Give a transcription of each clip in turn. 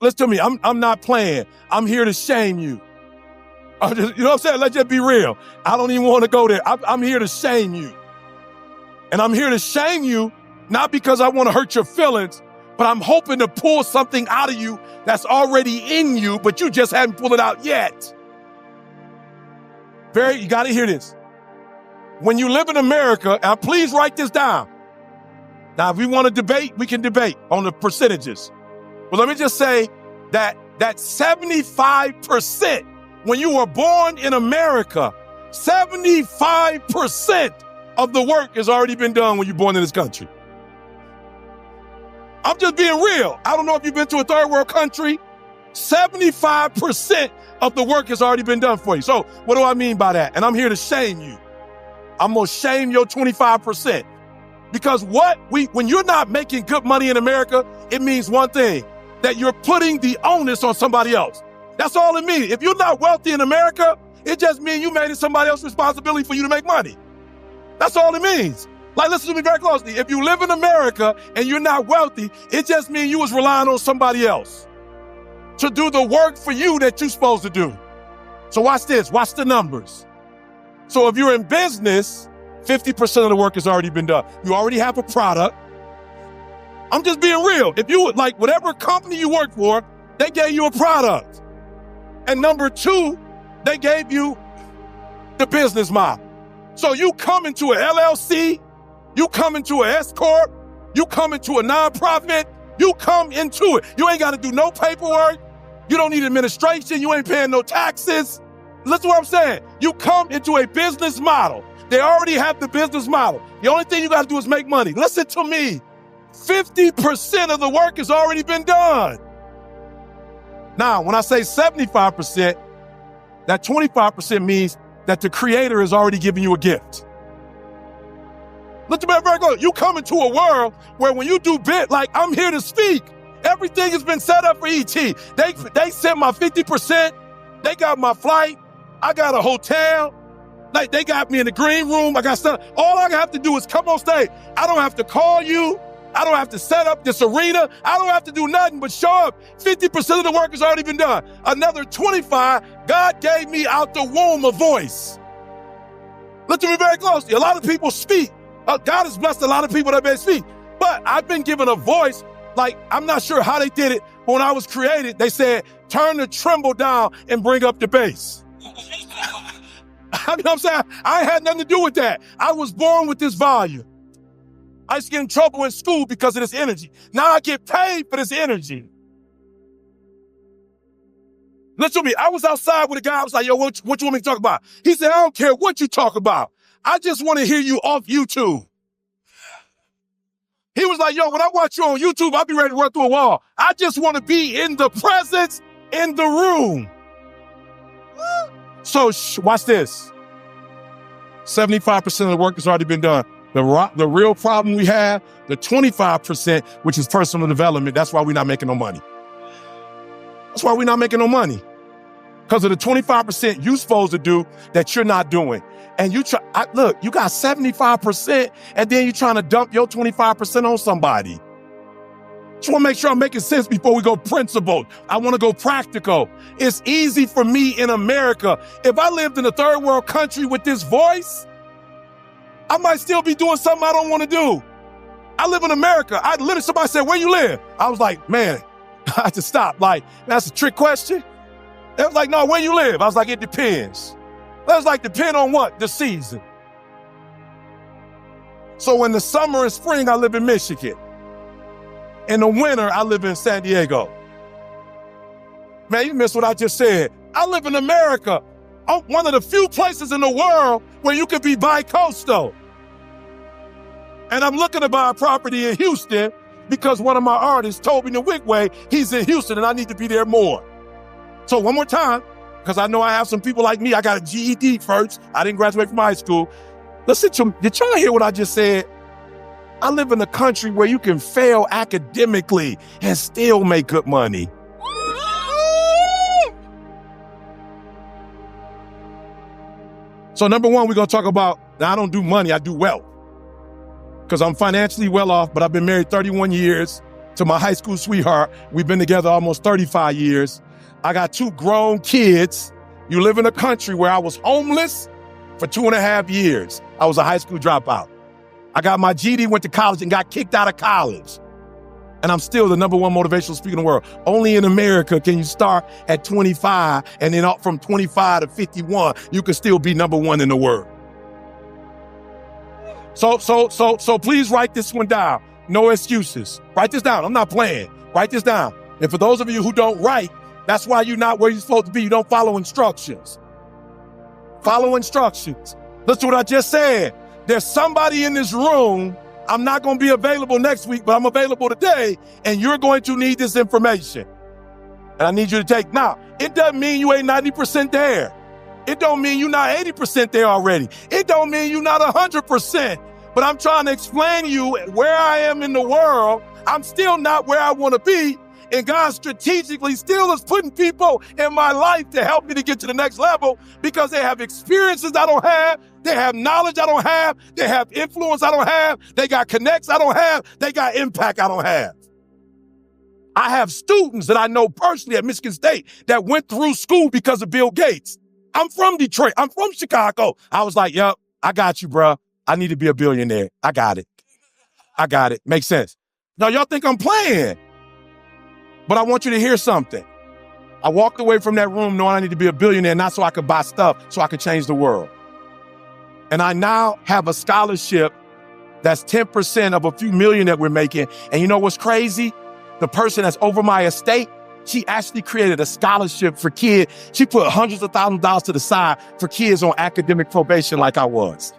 Listen to me. I'm not playing. I'm here to shame you. You know what I'm saying? Let's just be real. I don't even want to go there. I'm here to shame you. And I'm here to shame you, not because I want to hurt your feelings, but I'm hoping to pull something out of you that's already in you, but you just haven't pulled it out yet. You got to hear this. When you live in America, and please write this down. Now, if we want to debate, we can debate on the percentages. But let me just say that 75%, when you were born in America, 75% of the work has already been done when you're born in this country. I'm just being real. I don't know if you've been to a third world country. 75% of the work has already been done for you. So what do I mean by that? And I'm here to shame you. I'm going to shame your 25%. Because when you're not making good money in America, it means one thing, that you're putting the onus on somebody else. That's all it means. If you're not wealthy in America, it just means you made it somebody else's responsibility for you to make money. That's all it means. Like, listen to me very closely. If you live in America and you're not wealthy, it just means you was relying on somebody else to do the work for you that you're supposed to do. So watch this. Watch the numbers. So if you're in business, 50% of the work has already been done. You already have a product. I'm just being real. If you would, like, whatever company you work for, they gave you a product. And number two, they gave you the business model. So you come into an LLC, you come into an S Corp, you come into a nonprofit, you come into it. You ain't got to do no paperwork. You don't need administration. You ain't paying no taxes. Listen to what I'm saying. You come into a business model. They already have the business model. The only thing you got to do is make money. Listen to me. 50% of the work has already been done. Now, when I say 75%, that 25% means that the creator is already giving you a gift. Look at me very good. You come into a world where when you do bit, like I'm here to speak, everything has been set up for ET. They sent my 50%. They got my flight. I got a hotel. Like they got me in the green room. I got stuff. All I have to do is come on stage. I don't have to call you. I don't have to set up this arena. I don't have to do nothing but show up. 50% of the work has already been done. Another 25, God gave me out the womb a voice. Look to me very closely. A lot of people speak. God has blessed a lot of people that may speak. But I've been given a voice, like I'm not sure how they did it. But when I was created, they said, turn the tremble down and bring up the bass. You know what I'm saying? I had nothing to do with that. I was born with this volume. I used to get in trouble in school because of this energy. Now I get paid for this energy. Listen to me. I was outside with a guy. I was like, yo, what you want me to talk about? He said, I don't care what you talk about. I just want to hear you off YouTube. He was like, yo, when I watch you on YouTube, I'll be ready to run through a wall. I just want to be in the presence, in the room. So watch this. 75% of the work has already been done. The real problem we have, the 25%, which is personal development, that's why we're not making no money. That's why we're not making no money. Because of the 25% you're supposed to do that you're not doing. And you look, you got 75%, and then you're trying to dump your 25% on somebody. Just want to make sure I'm making sense before we go principled. I want to go practical. It's easy for me in America. If I lived in a third world country with this voice, I might still be doing something I don't want to do. I live in America. Somebody said, where you live? I was like, man, I had to stop. Like, that's a trick question. They was like, no, where you live? I was like, it depends. That was like, depend on what? The season. So in the summer and spring, I live in Michigan. In the winter, I live in San Diego. Man, you missed what I just said. I live in America. I'm one of the few places in the world where you could be bi-coastal. And I'm looking to buy a property in Houston because one of my artists told me the Wigway, he's in Houston and I need to be there more. So one more time, because I know I have some people like me. I got a GED first. I didn't graduate from high school. Listen to me. Did y'all hear what I just said? I live in a country where you can fail academically and still make good money. So number one, we're going to talk about, now I don't do money, I do wealth. Because I'm financially well off, but I've been married 31 years. to my high school sweetheart. We've been together almost 35 years. I got 2 grown kids. You live in a country where I was homeless for 2.5 years. I was a high school dropout. I got my GED, went to college and got kicked out of college. And I'm still the #1 motivational speaker in the world. Only in America can you start at 25 and then up from 25 to 51, you can still be #1 in the world. So please write this one down. No excuses. Write this down. I'm not playing. Write this down. And for those of you who don't write, that's why you're not where you're supposed to be. You don't follow instructions. Follow instructions. Listen to what I just said. There's somebody in this room. I'm not going to be available next week, but I'm available today, and you're going to need this information. And I need you to take. Now, it doesn't mean you ain't 90% there. It don't mean you're not 80% there already. It don't mean you're not 100%. But I'm trying to explain to you where I am in the world. I'm still not where I want to be. And God strategically still is putting people in my life to help me to get to the next level because they have experiences I don't have. They have knowledge I don't have. They have influence I don't have. They got connects I don't have. They got impact I don't have. I have students that I know personally at Michigan State that went through school because of Bill Gates. I'm from Detroit. I'm from Chicago. I was like, yep, I got you, bro. I need to be a billionaire. I got it. I got it. Makes sense. Now, y'all think I'm playing. But I want you to hear something. I walked away from that room knowing I need to be a billionaire, not so I could buy stuff, so I could change the world. And I now have a scholarship that's 10% of a few million that we're making. And you know what's crazy? The person that's over my estate, she actually created a scholarship for kids. She put hundreds of thousands of dollars to the side for kids on academic probation like I was.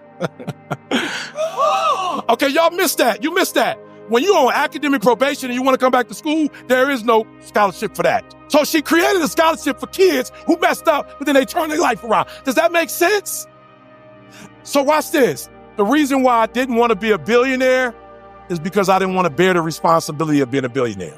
Okay, y'all missed that. You missed that. When you're on academic probation and you want to come back to school, there is no scholarship for that. So she created a scholarship for kids who messed up, but then they turned their life around. Does that make sense? So watch this. The reason why I didn't want to be a billionaire is because I didn't want to bear the responsibility of being a billionaire.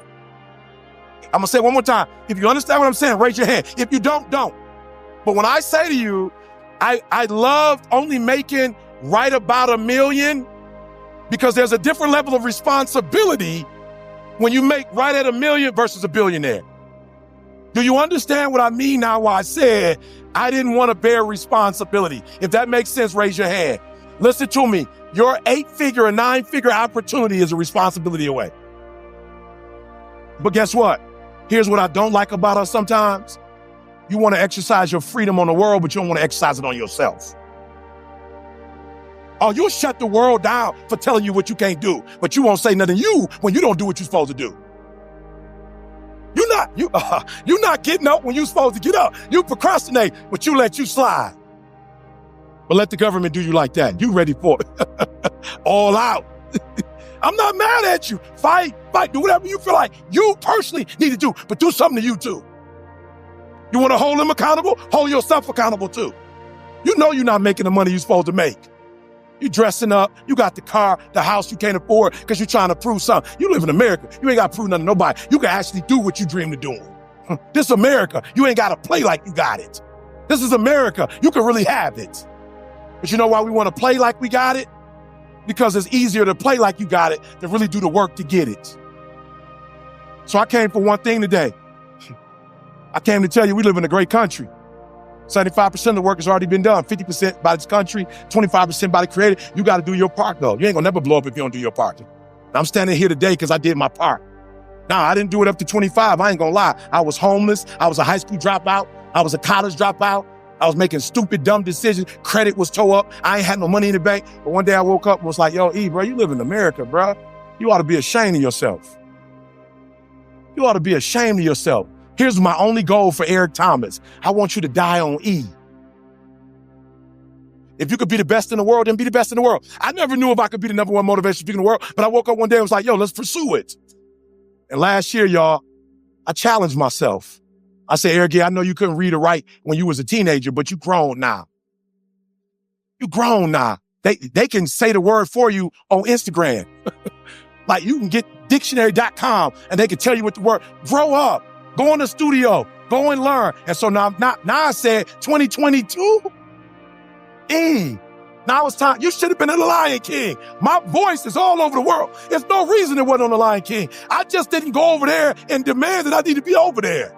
I'm going to say it one more time. If you understand what I'm saying, raise your hand. If you don't. But when I say to you, I loved only making right about $1 million, because there's a different level of responsibility when you make right at $1 million versus a billionaire. Do you understand what I mean now why I said I didn't want to bear responsibility? If that makes sense, raise your hand. Listen to me. Your 8-figure or 9-figure opportunity is a responsibility away. But guess what? Here's what I don't like about us sometimes. You want to exercise your freedom on the world, but you don't want to exercise it on yourself. Oh, you'll shut the world down for telling you what you can't do, but you won't say nothing to you when you don't do what you're supposed to do. You're not getting up when you're supposed to get up. You procrastinate, but you let you slide. But let the government do you like that. You ready for it. All out. I'm not mad at you. Fight, do whatever you feel like you personally need to do, but do something to you too. You want to hold them accountable? Hold yourself accountable too. You know you're not making the money you're supposed to make. You dressing up, you got the car, the house you can't afford because you're trying to prove something. You live in America. You ain't got to prove nothing to nobody. You can actually do what you dream of doing. This is America. You ain't got to play like you got it. This is America. You can really have it. But you know why we want to play like we got it? Because it's easier to play like you got it than really do the work to get it. So I came for one thing today. I came to tell you we live in a great country. 75% of the work has already been done. 50% by this country, 25% by the creator. You got to do your part, though. You ain't going to never blow up if you don't do your part. I'm standing here today because I did my part. Now, I didn't do it up to 25. I ain't going to lie. I was homeless. I was a high school dropout. I was a college dropout. I was making stupid, dumb decisions. Credit was tore up. I ain't had no money in the bank. But one day I woke up and was like, yo, E, bro, you live in America, bro. You ought to be ashamed of yourself. You ought to be ashamed of yourself. Here's my only goal for Eric Thomas. I want you to die on E. If you could be the best in the world, then be the best in the world. I never knew if I could be the #1 motivational speaker in the world, but I woke up one day and was like, yo, let's pursue it. And last year, y'all, I challenged myself. I said, Eric, I know you couldn't read or write when you was a teenager, but you grown now. You grown now. They can say the word for you on Instagram. Like you can get dictionary.com and they can tell you what the word, grow up. Go in the studio, go and learn. And so now I said 2022, Now it's time. You should have been in The Lion King. My voice is all over the world. There's no reason it wasn't on The Lion King. I just didn't go over there and demand that I need to be over there.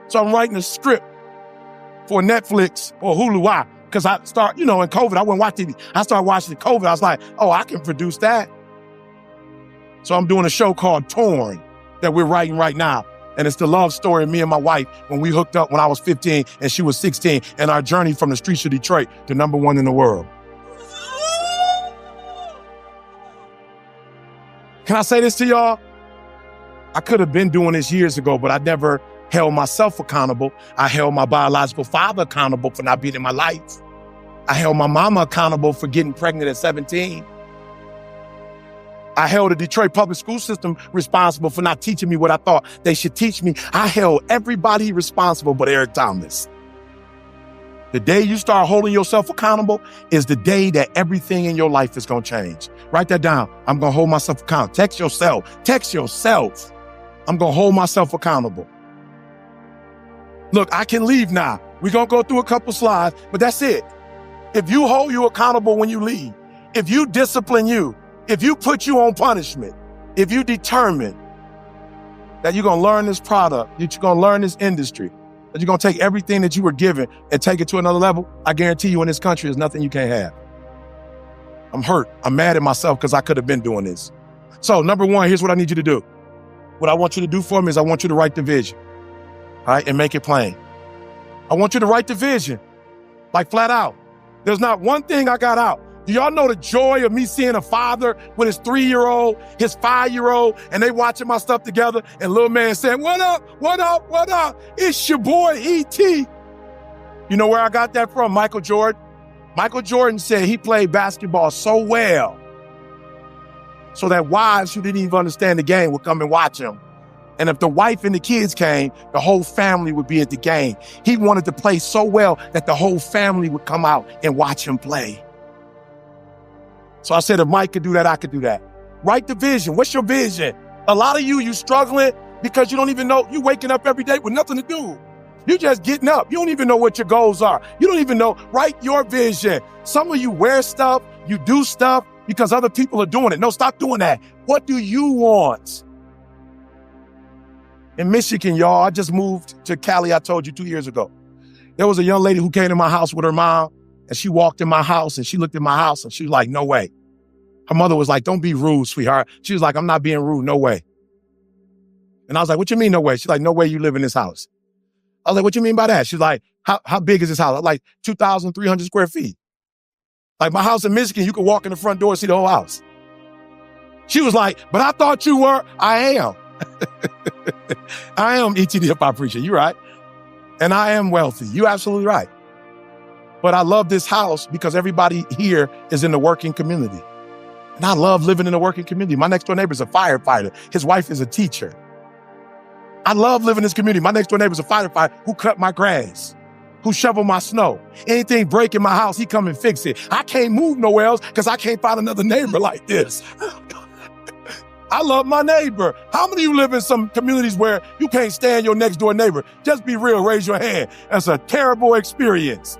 So I'm writing a script for Netflix or Hulu. Why? Because I start, in COVID, I wouldn't watch TV. I started watching COVID. I was like, oh, I can produce that. So I'm doing a show called Torn that we're writing right now. And it's the love story of me and my wife when we hooked up when I was 15 and she was 16, and our journey from the streets of Detroit to #1 in the world. Can I say this to y'all? I could have been doing this years ago, but I never held myself accountable. I held my biological father accountable for not being in my life. I held my mama accountable for getting pregnant at 17. I held the Detroit public school system responsible for not teaching me what I thought they should teach me. I held everybody responsible but Eric Thomas. The day you start holding yourself accountable is the day that everything in your life is going to change. Write that down. I'm going to hold myself accountable. Text yourself. I'm going to hold myself accountable. Look, I can leave now. We're going to go through a couple slides, but that's it. If you hold you accountable when you leave, if you discipline you, if you put you on punishment, if you determine that you're going to learn this product, that you're going to learn this industry, that you're going to take everything that you were given and take it to another level, I guarantee you in this country, there's nothing you can't have. I'm hurt. I'm mad at myself because I could have been doing this. So #1, here's what I need you to do. What I want you to do for me is I want you to write the vision, all right, and make it plain. I want you to write the vision, like flat out. There's not one thing I got out. Do y'all know the joy of me seeing a father with his 3-year-old, his 5-year-old, and they watching my stuff together, and little man saying, what up, what up, what up? It's your boy, E.T. You know where I got that from? Michael Jordan. Michael Jordan said he played basketball so well so that wives who didn't even understand the game would come and watch him. And if the wife and the kids came, the whole family would be at the game. He wanted to play so well that the whole family would come out and watch him play. So I said, if Mike could do that, I could do that. Write the vision. What's your vision? A lot of you struggling because you don't even know. You waking up every day with nothing to do. You just getting up. You don't even know what your goals are. You don't even know. Write your vision. Some of you wear stuff, you do stuff because other people are doing it. No, stop doing that. What do you want? In Michigan, y'all, I just moved to Cali, I told you 2 years ago. There was a young lady who came to my house with her mom, and she walked in my house and she looked at my house and she was like, no way. Her mother was like, don't be rude, sweetheart. She was like, I'm not being rude, no way. And I was like, what you mean, no way? She's like, no way you live in this house. I was like, what you mean by that? She's like, how big is this house? I was like, 2,300 square feet. Like my house in Michigan, you could walk in the front door and see the whole house. She was like, but I thought you were. I am. I am E.T. the hip-hop preacher. You're right. And I am wealthy. You're absolutely right. But I love this house because everybody here is in the working community. And I love living in a working community. My next door neighbor is a firefighter. His wife is a teacher. I love living in this community. My next door neighbor is a firefighter who cut my grass, who shovel my snow. Anything break in my house, he come and fix it. I can't move nowhere else because I can't find another neighbor like this. I love my neighbor. How many of you live in some communities where you can't stand your next door neighbor? Just be real, raise your hand. That's a terrible experience.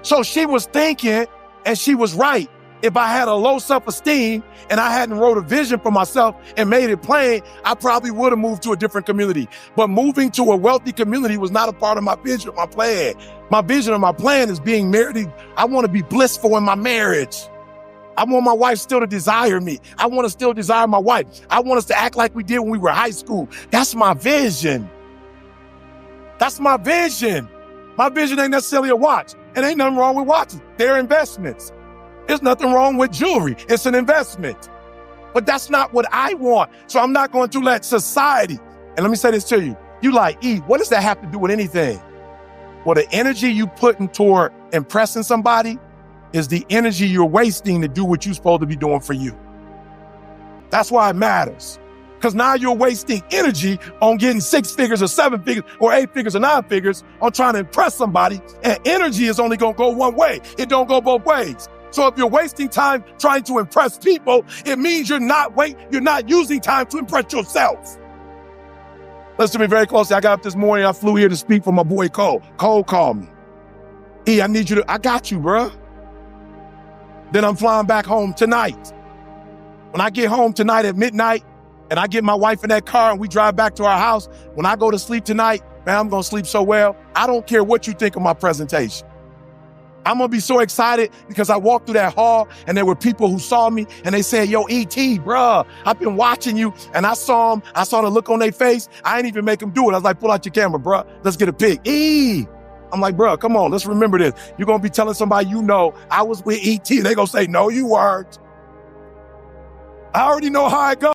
So she was thinking, and she was right. If I had a low self-esteem and I hadn't wrote a vision for myself and made it plain, I probably would have moved to a different community. But moving to a wealthy community was not a part of my vision or my plan. My vision or my plan is being married. I want to be blissful in my marriage. I want my wife still to desire me. I want to still desire my wife. I want us to act like we did when we were in high school. That's my vision. That's my vision. My vision ain't necessarily a watch. And ain't nothing wrong with watches. They're investments. There's nothing wrong with jewelry. It's an investment. But that's not what I want. So I'm not going to let society, and let me say this to you. You like, E, what does that have to do with anything? Well, the energy you putting toward impressing somebody is the energy you're wasting to do what you're supposed to be doing for you. That's why it matters. Because now you're wasting energy on getting 6 figures or 7 figures or 8 figures or 9 figures on trying to impress somebody. And energy is only going to go one way. It don't go both ways. So if you're wasting time trying to impress people, it means you're not using time to impress yourself. Listen to me very closely. I got up this morning. I flew here to speak for my boy Cole. Cole called me. E, I need you to, I got you, bruh. then I'm flying back home tonight. When I get home tonight at midnight and I get my wife in that car and we drive back to our house, when I go to sleep tonight, man, I'm going to sleep so well. I don't care what you think of my presentation. I'm going to be so excited because I walked through that hall and there were people who saw me and they said, yo, E.T., bruh, I've been watching you. And I saw them. I saw the look on their face. I ain't even make them do it. I was like, pull out your camera, bruh. Let's get a pic. I'm like, bruh, come on. Let's remember this. You're going to be telling somebody, you know, I was with E.T. They're going to say, no, you weren't. I already know how it goes.